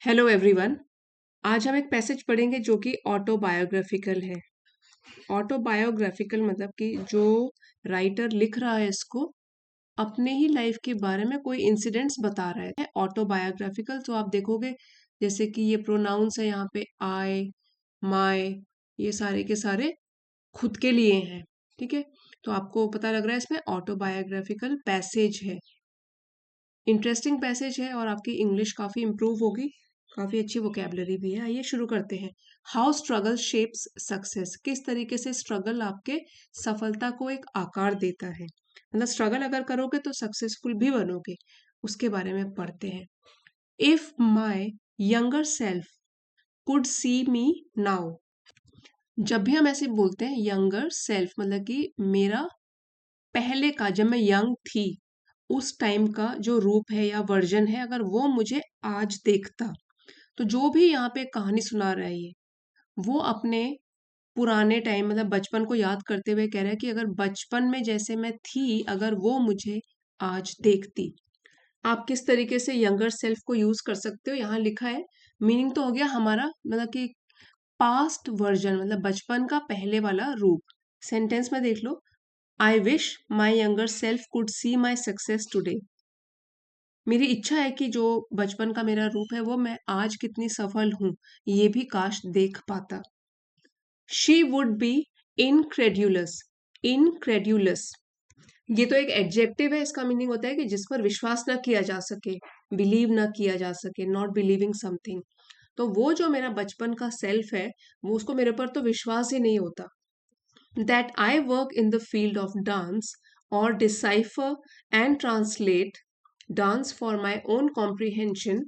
Hello everyone. आज हम एक पैसेज पढ़ेंगे जो कि ऑटोबायोग्राफिकल है। ऑटोबायोग्राफिकल मतलब कि जो राइटर लिख रहा है इसको अपने ही लाइफ के बारे में कोई इंसिडेंट्स बता रहा है। ऑटोबायोग्राफिकल तो आप देखोगे जैसे कि ये प्रोनाउंस है यहाँ पे आई, माय, ये सारे के सारे खुद के लिए हैं। ठीक है, तो आपको पता लग रहा है इसमें ऑटोबायोग्राफिकल पैसेज है। इंटरेस्टिंग पैसेज है और आपकी इंग्लिश काफ़ी इम्प्रूव होगी, काफ़ी अच्छी वोकेबलरी भी है। आइए शुरू करते हैं। हाउ स्ट्रगल शेप्स सक्सेस, किस तरीके से स्ट्रगल आपके सफलता को एक आकार देता है। मतलब स्ट्रगल अगर करोगे तो सक्सेसफुल भी बनोगे, उसके बारे में पढ़ते हैं। If my younger self could C me now, जब भी हम ऐसे बोलते हैं यंगर सेल्फ मतलब कि मेरा पहले का, जब मैं यंग थी उस टाइम का जो रूप है या वर्जन है, अगर वो मुझे आज देखता, तो जो भी यहाँ पे कहानी सुना रहा है ये, वो अपने पुराने टाइम मतलब बचपन को याद करते हुए कह रहा है कि अगर बचपन में जैसे मैं थी अगर वो मुझे आज देखती। आप किस तरीके से यंगर सेल्फ को यूज कर सकते हो, यहाँ लिखा है। मीनिंग तो हो गया हमारा मतलब कि पास्ट वर्जन मतलब बचपन का पहले वाला रूप। सेंटेंस में देख लो, I wish my younger self could see my success today. मेरी इच्छा है कि जो बचपन का मेरा रूप है वो मैं आज कितनी सफल हूं ये भी काश देख पाता। She would be incredulous. Incredulous ये तो एक एडजेक्टिव है, इसका मीनिंग होता है कि जिस पर विश्वास ना किया जा सके, बिलीव ना किया जा सके, नॉट बिलीविंग समथिंग। तो वो जो मेरा बचपन का सेल्फ है वो, उसको मेरे पर तो विश्वास ही नहीं होता। That I work in the field of dance और decipher and translate dance for my own comprehension.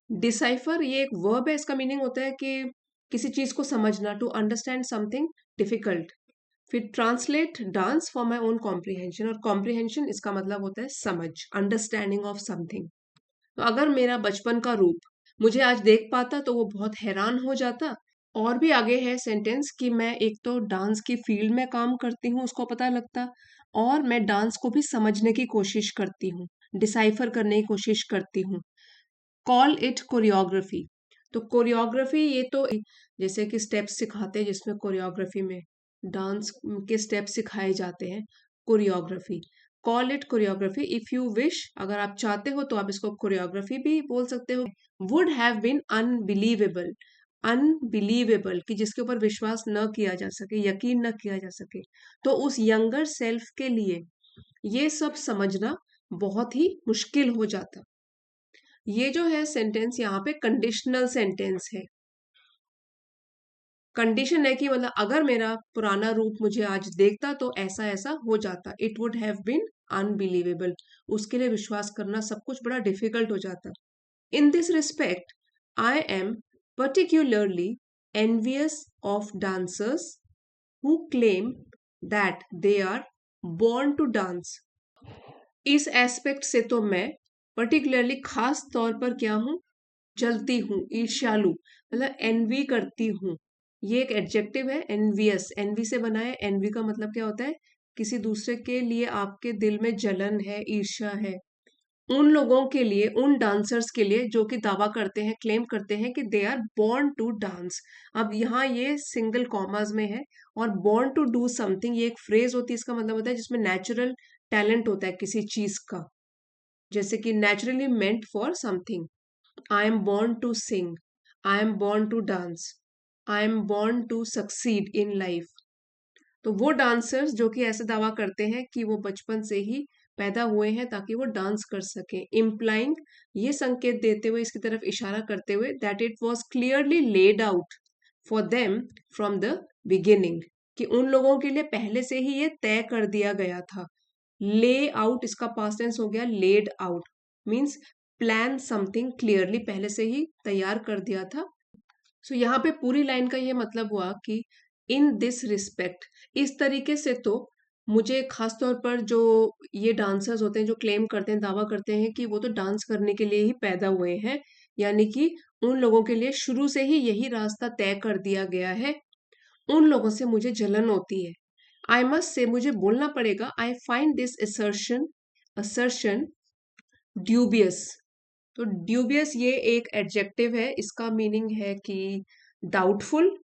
Decipher ये एक वर्ब है, इसका मीनिंग होता है कि किसी चीज को समझना, टू अंडरस्टैंड समथिंग डिफिकल्ट। फिर translate dance for my own comprehension, और कॉम्प्रिहेंशन इसका मतलब होता है समझ, अंडरस्टैंडिंग ऑफ समथिंग। तो अगर मेरा बचपन का रूप मुझे आज देख पाता तो वो बहुत हैरान हो जाता। और भी आगे है सेंटेंस कि मैं एक तो डांस की फील्ड में काम करती हूँ उसको पता लगता, और मैं डांस को भी समझने की कोशिश करती हूँ, डिसाइफर करने की कोशिश करती हूँ। Call it choreography. तो कोरियोग्राफी ये तो जैसे कि स्टेप्स सिखाते हैं, जिसमें कोरियोग्राफी में डांस के स्टेप्स सिखाए जाते हैं, choreography. Call it choreography if you wish, अगर आप चाहते हो तो आप इसको कोरियोग्राफी भी बोल सकते हो। Would have been unbelievable. Unbelievable कि जिसके ऊपर विश्वास न किया जा सके, यकीन न किया जा सके। तो उस यंगर सेल्फ के लिए ये सब समझना बहुत ही मुश्किल हो जाता। ये जो है सेंटेंस यहाँ पे कंडीशनल सेंटेंस है। कंडीशन है कि मतलब अगर मेरा पुराना रूप मुझे आज देखता तो ऐसा ऐसा हो जाता। It would have been unbelievable, उसके लिए विश्वास करना सब कुछ बड़ा डिफिकल्ट हो जाता। In this respect I am particularly envious of dancers who claim that they are born to dance. इस एस्पेक्ट से तो मैं पर्टिकुलरली खास तौर पर क्या हूँ, जलती हूँ, ईर्ष्यालु मतलब एनवी करती हूँ। ये एक एडजेक्टिव है, एनवियस, एनवी से बना है। एनवी का मतलब क्या होता है, किसी दूसरे के लिए आपके दिल में जलन है, ईर्ष्या है। उन लोगों के लिए, उन डांसर्स के लिए जो कि दावा करते हैं, क्लेम करते हैं कि they are born to dance. अब यहाँ ये सिंगल कॉमास में है, और born टू डू समथिंग ये एक फ्रेज होती है, इसका मतलब होता है जिसमें नेचुरल टैलेंट होता है किसी चीज का, जैसे कि naturally meant for something. I am born to sing. I am born to dance. I am born to succeed in life. तो वो डांसर्स जो कि ऐसे दावा करते हैं कि वो बचपन से ही पैदा हुए हैं ताकि वो डांस कर सकें, इम्प्लाइंग ये संकेत देते हुए, इसकी तरफ इशारा करते हुए, that it was clearly laid out for them from the beginning, कि उन लोगों के लिए पहले से ही ये तय कर दिया गया था। ले आउट इसका पास्ट टेंस हो गया laid out, means plan something clearly, पहले से ही तैयार कर दिया था। सो यहाँ पे पूरी लाइन का ये मतलब हुआ कि इन दिस रिस्पेक्ट, इस तरीके से तो मुझे खास तौर पर जो ये डांसर्स होते हैं जो क्लेम करते हैं, दावा करते हैं कि वो तो डांस करने के लिए ही पैदा हुए हैं, यानी कि उन लोगों के लिए शुरू से ही यही रास्ता तय कर दिया गया है, उन लोगों से मुझे जलन होती है। आई मस्ट से, मुझे बोलना पड़ेगा, I find this assertion, assertion dubious. तो ड्यूबियस ये एक एडजेक्टिव है, इसका मीनिंग है कि डाउटफुल,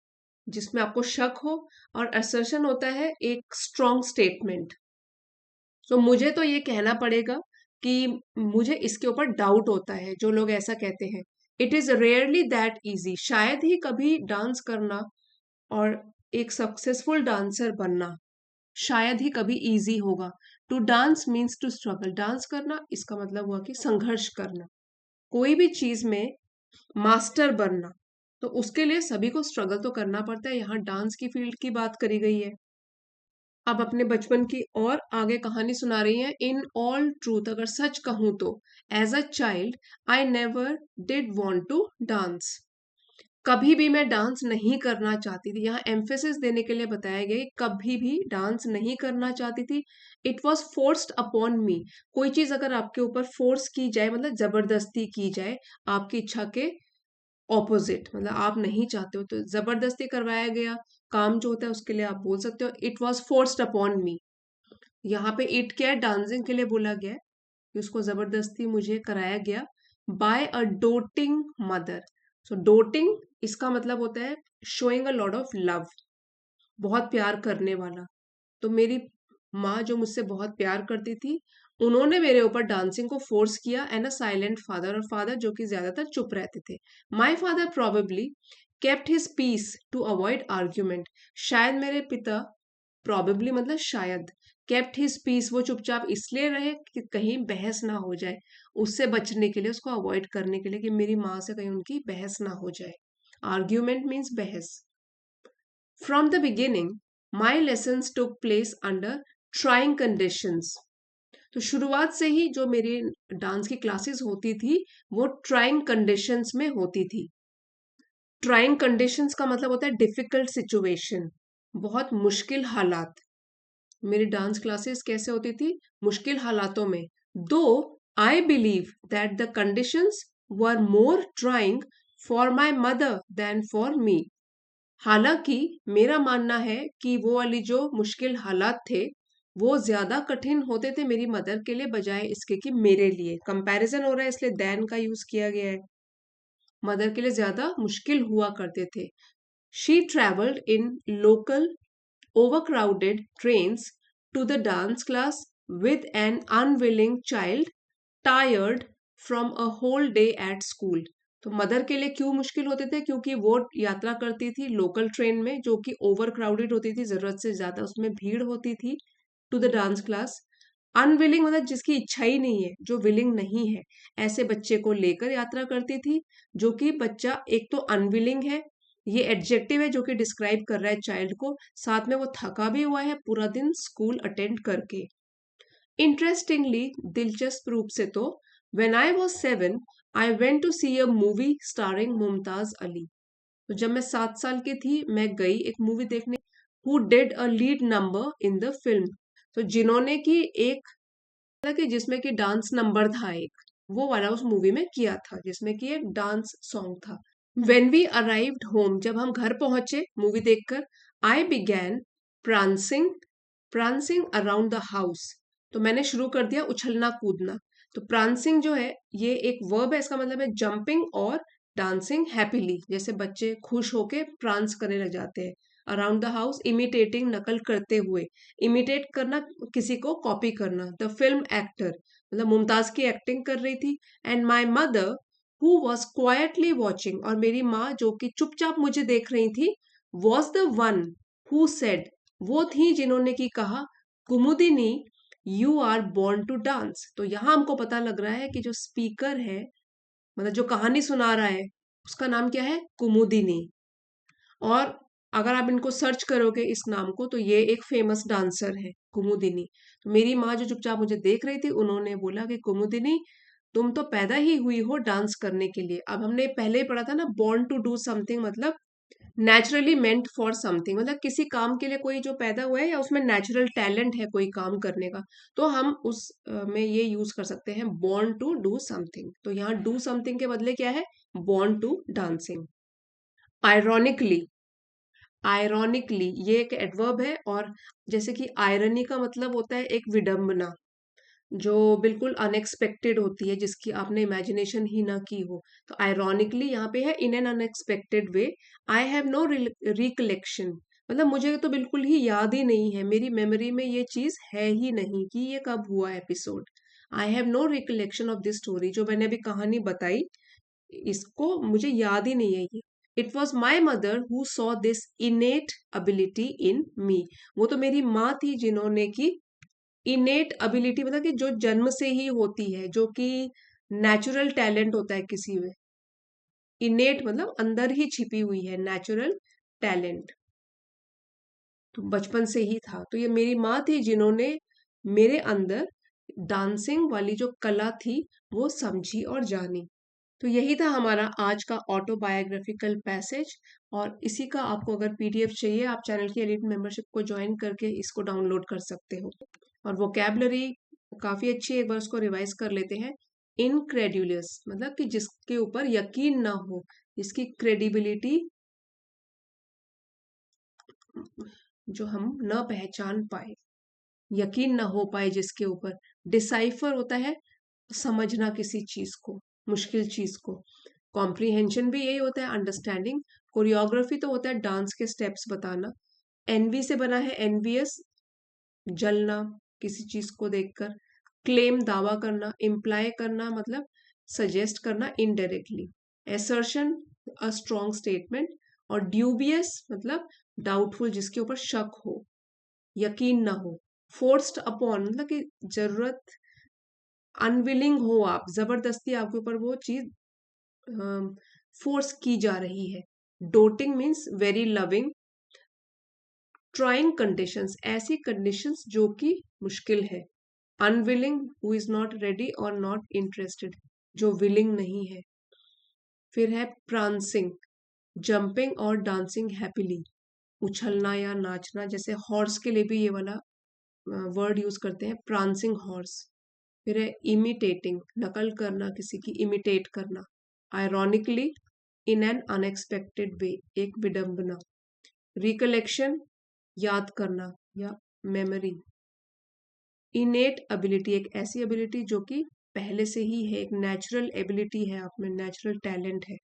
जिसमें आपको शक हो, और असर्शन होता है एक स्ट्रॉन्ग स्टेटमेंट। सो मुझे तो ये कहना पड़ेगा कि मुझे इसके ऊपर डाउट होता है, जो लोग ऐसा कहते हैं। It is rarely that easy, शायद ही कभी डांस करना और एक सक्सेसफुल डांसर बनना शायद ही कभी इजी होगा। To dance means to struggle, dance करना इसका मतलब हुआ कि संघर्ष करना, कोई भी चीज में मास्टर बनना, तो उसके लिए सभी को स्ट्रगल तो करना पड़ता है। यहाँ डांस की फील्ड की बात करी गई है। अब अपने बचपन की और आगे कहानी सुना रही है। इन ऑल ट्रूथ, अगर सच कहूं तो, as a child I never did want to dance, कभी भी मैं डांस नहीं करना चाहती थी। यहाँ एम्फेसिस देने के लिए बताया गया, कभी भी डांस नहीं करना चाहती थी। इट वॉज फोर्स्ड अपॉन मी, कोई चीज अगर आपके ऊपर फोर्स की जाए, मतलब जबरदस्ती की जाए, आपकी इच्छा के ऑपोजिट, मतलब आप नहीं चाहते हो, तो जबरदस्ती करवाया गया काम जो होता है उसके लिए आप बोल सकते हो इट वॉज फोर्स्ड अपॉन मी। यहाँ पे इट क्या है, डांसिंग के लिए बोला गया है कि उसको जबरदस्ती मुझे कराया गया बाय अ डोटिंग मदर। सो डोटिंग इसका मतलब होता है showing a lot of love, बहुत प्यार करने वाला। तो मेरी माँ जो मुझसे बहुत प्यार करती थी, उन्होंने मेरे ऊपर डांसिंग को फोर्स किया। एंड अ साइलेंट फादर, और फादर जो कि ज्यादातर चुप रहते थे। My father probably kept his peace to avoid argument, शायद मेरे पिता, प्रोबेबली मतलब शायद, केप्ट हिज पीस वो चुपचाप इसलिए रहे कि कहीं बहस ना हो जाए, उससे बचने के लिए, उसको अवॉइड करने के लिए कि मेरी माँ से कहीं उनकी बहस ना हो जाए। आर्ग्यूमेंट मीन्स बहस। From the beginning, my lessons took place under trying conditions. तो शुरुआत से ही जो मेरी डांस की क्लासेस होती थी वो ट्राइंग कंडीशंस में होती थी। ट्राइंग कंडीशंस का मतलब होता है डिफिकल्ट सिचुएशन, बहुत मुश्किल हालात। मेरी डांस क्लासेस कैसे होती थी, मुश्किल हालातों में। Though I believe that the conditions were more trying for my mother than for me, हालांकि मेरा मानना है कि वो वाली जो मुश्किल हालात थे वो ज्यादा कठिन होते थे मेरी मदर के लिए बजाय इसके कि मेरे लिए। कंपैरिजन हो रहा है इसलिए देन का यूज किया गया है। मदर के लिए ज्यादा मुश्किल हुआ करते थे। She travelled in local overcrowded trains to the dance class with an unwilling child tired from a whole day at school। तो मदर के लिए क्यों मुश्किल होते थे, क्योंकि वो यात्रा करती थी लोकल ट्रेन में जो कि ओवर क्राउडेड होती थी, जरूरत से ज्यादा उसमें भीड़ होती थी। To the dance class, unwilling मतलब जिसकी इच्छा ही नहीं है, जो विलिंग नहीं है, ऐसे बच्चे को लेकर यात्रा करती थी। जो कि बच्चा एक तो अनविलिंग है, ये एडजेक्टिव है जो कि डिस्क्राइब कर रहा है चाइल्ड को, साथ में वो थका भी हुआ है पूरा दिन स्कूल अटेंड करके। इंटरेस्टिंगली, दिलचस्प रूप से तो, when I was 7 I went to see a movie starring Mumtaz Ali. तो जब मैं 7 साल की थी मैं गई एक मूवी देखने, who did a lead number in the film, तो जिन्होंने की एक, कि जिसमें कि डांस नंबर था एक, वो वाला उस मूवी में किया था जिसमें कि एक डांस सॉन्ग था। वेन वी अराइव्ड होम, जब हम घर पहुंचे मूवी देखकर, आई began prancing prancing around the house, तो मैंने शुरू कर दिया उछलना कूदना। तो प्रांसिंग जो है ये एक वर्ब है, इसका मतलब है जंपिंग और डांसिंग हैप्पीली, जैसे बच्चे खुश होके प्रांस करने लग जाते हैं। अराउंड द हाउस, इमिटेटिंग नकल करते हुए, इमिटेट करना किसी को कॉपी करना। द फिल्म एक्टर मतलब मुमताज की एक्टिंग कर रही थी। And my mother who was quietly watching, और मेरी माँ जो कि चुपचाप मुझे देख रही थी, was the one who said, वो थी जिन्होंने की कहा, Kumudini you are born to dance. तो यहां हमको पता लग रहा है कि जो स्पीकर है, मतलब जो कहानी सुना रहा है, उसका नाम क्या है, कुमुदिनी। और अगर आप इनको सर्च करोगे इस नाम को, तो ये एक फेमस डांसर है कुमुदिनी। तो मेरी माँ जो चुपचाप मुझे देख रही थी, उन्होंने बोला कि कुमुदिनी तुम तो पैदा ही हुई हो डांस करने के लिए। अब हमने पहले ही पढ़ा था ना, बॉर्न टू डू समथिंग मतलब नेचुरली मेंट फॉर समथिंग, मतलब किसी काम के लिए कोई जो पैदा हुआ है या उसमें नेचुरल टैलेंट है कोई काम करने का, तो हम उस में ये यूज कर सकते हैं बॉर्न टू डू समथिंग। तो यहाँ डू समथिंग के बदले क्या है, born to dancing. Ironically, ironically ये एक एडवर्ब है, और जैसे कि आयरनी का मतलब होता है एक विडंबना, जो बिल्कुल अनएक्सपेक्टेड होती है, जिसकी आपने इमेजिनेशन ही ना की हो। तो आयरॉनिकली यहाँ पे है in an unexpected way, I have no recollection, मतलब मुझे तो बिल्कुल ही याद ही नहीं है, मेरी मेमोरी में ये चीज है ही नहीं कि ये कब हुआ episode. I have no recollection of this story, जो मैंने अभी कहानी बताई, इसको मुझे याद ही नहीं है ये। It was my mother who saw this innate ability in me, वो तो मेरी माँ थी जिन्होंने की इनेट एबिलिटी, मतलब कि जो जन्म से ही होती है, जो कि नेचुरल टैलेंट होता है किसी में। इनेट मतलब अंदर ही छिपी हुई है, नेचुरल टैलेंट तो बचपन से ही था। तो ये मेरी माँ थी जिन्होंने मेरे अंदर डांसिंग वाली जो कला थी वो समझी और जानी। तो यही था हमारा आज का ऑटोबायोग्राफिकल पैसेज। और इसी का आपको अगर पीडीएफ चाहिए, आप चैनल की एलिट मेंबरशिप को ज्वाइन करके इसको डाउनलोड कर सकते हो। और वोकैबलरी काफी अच्छी है, एक बार उसको रिवाइज कर लेते हैं। इनक्रेड्यूलियस मतलब कि जिसके ऊपर यकीन ना हो, जिसकी क्रेडिबिलिटी जो हम न पहचान पाए, यकीन ना हो पाए जिसके ऊपर। डिसाइफर होता है समझना किसी चीज को, मुश्किल चीज को। कॉम्प्रीहेंशन भी यही होता है, अंडरस्टैंडिंग। कोरियोग्राफी तो होता है डांस के स्टेप्स बताना। एनवी से बना है एनवियस, जलना किसी चीज को देखकर। क्लेम दावा करना, इम्प्लाई करना मतलब सजेस्ट करना indirectly. Assertion a strong statement. और ड्यूबियस मतलब डाउटफुल, जिसके ऊपर शक हो, यकीन ना हो। फोर्स्ड अपॉन मतलब कि जरूरत, अनविलिंग हो आप, जबरदस्ती आपके ऊपर वो चीज फोर्स की जा रही है। Doting means very loving. Trying conditions ऐसी कंडीशंस जो कि मुश्किल है। Unwilling who is not ready और नॉट इंटरेस्टेड, जो विलिंग नहीं है। फिर है प्रांसिंग, जंपिंग और डांसिंग हैप्पीली, उछलना या नाचना। जैसे हॉर्स के लिए भी ये वाला वर्ड यूज करते हैं, प्रांसिंग हॉर्स। फिर है इमिटेटिंग, नकल करना, किसी की इमिटेट करना। आयरॉनिकली, इन एन अनएक्सपेक्टेड वे, एक विडंबना। रिकलेक्शन, याद करना या मेमोरी। इनेट एबिलिटी, एक ऐसी एबिलिटी जो कि पहले से ही है, एक नेचुरल एबिलिटी है आप में, नेचुरल टैलेंट है।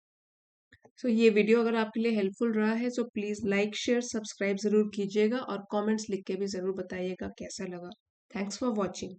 सो ये वीडियो अगर आपके लिए हेल्पफुल रहा है तो प्लीज लाइक शेयर सब्सक्राइब जरूर कीजिएगा, और कमेंट्स लिख के भी जरूर बताइएगा कैसा लगा। Thanks for watching.